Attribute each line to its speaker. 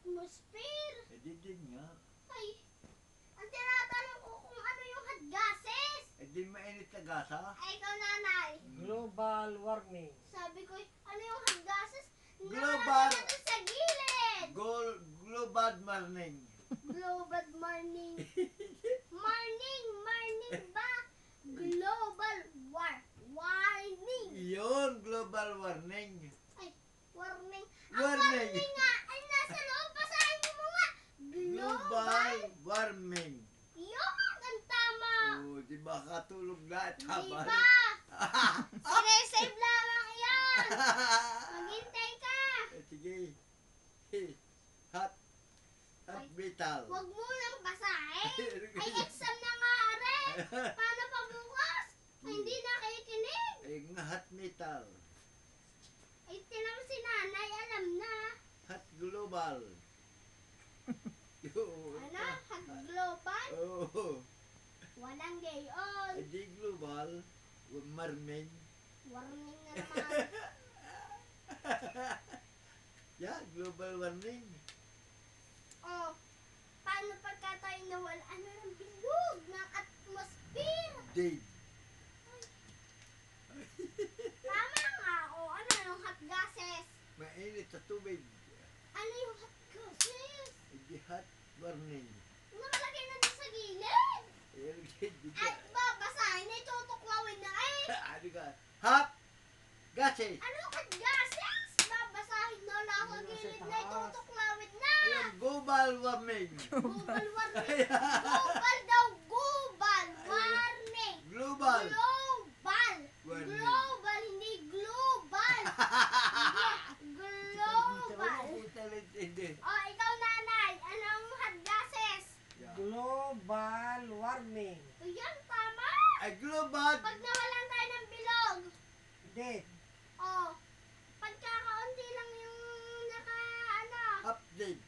Speaker 1: atmosphere.
Speaker 2: Eh, din nga.
Speaker 1: Ay, ang tinatanong ko kung ano yung hot gases.
Speaker 2: Eh, di mainit na gasa.
Speaker 1: Ay, ikaw nanay.
Speaker 3: Global warming.
Speaker 1: Sabi ko, ano yung hot gases?
Speaker 2: Global.
Speaker 1: Nakalagay na doon sa gilid.
Speaker 2: Global warning.
Speaker 1: Global morning. Morning ba? Global warning.
Speaker 2: Yun, global warning.
Speaker 1: Ay, warning. Ang
Speaker 2: Warning.
Speaker 1: warning nga ay nasa loob. Basahin mo nga.
Speaker 2: Global warming.
Speaker 1: Yun, ang tama.
Speaker 2: Oh, di ba katulog na?
Speaker 1: Di
Speaker 2: Tama.
Speaker 1: ba? Sinesave lamang yan. Maghintay ka.
Speaker 2: Eh, sige. Hot metal.
Speaker 1: Huwag mo nang basahin. Ay, exam na nga rin. Paano pa bukas? Ay, hindi nakikinig.
Speaker 2: Eh, nga hot metal.
Speaker 1: Ay, tinam si nanay, alam na.
Speaker 2: Hot global.
Speaker 1: Ano? Hot global?
Speaker 2: Oh.
Speaker 1: Walang gayon.
Speaker 2: Eh, di global. Warming.
Speaker 1: Warning na naman.
Speaker 2: Yeah, global warming.
Speaker 1: Oh, paano pagka tayo nawala? Ano ng bilog ng atmosphere?
Speaker 2: Dead.
Speaker 1: Tama nga. O, ano yung hot gases?
Speaker 2: Mainit sa tubig.
Speaker 1: Ano yung hot gases?
Speaker 2: Eh, di hot warning.
Speaker 1: Nakalagay na doon sa gilid.
Speaker 2: Eh, di ka.
Speaker 1: At babasahin na itutuklawin na eh.
Speaker 2: Ano ka? Hot gases.
Speaker 1: Ano hot gases? Babasahin na lang sa gilid na itutuklawin na.
Speaker 2: Ayun, global warming.
Speaker 1: Global warning. Global daw. Global warning.
Speaker 2: Global.
Speaker 1: Global.
Speaker 2: Warning.
Speaker 1: Global, hindi global. Global.
Speaker 2: Hindi.
Speaker 1: Oh, ikaw nanay, anong hot gases?
Speaker 2: Yeah.
Speaker 3: Global warming.
Speaker 1: Ayan, tama.
Speaker 2: Ay, global.
Speaker 1: Pag nawalan tayo ng bilog,
Speaker 3: Dead.
Speaker 1: oh, pagkakaunti lang yung naka, ano,
Speaker 2: Update.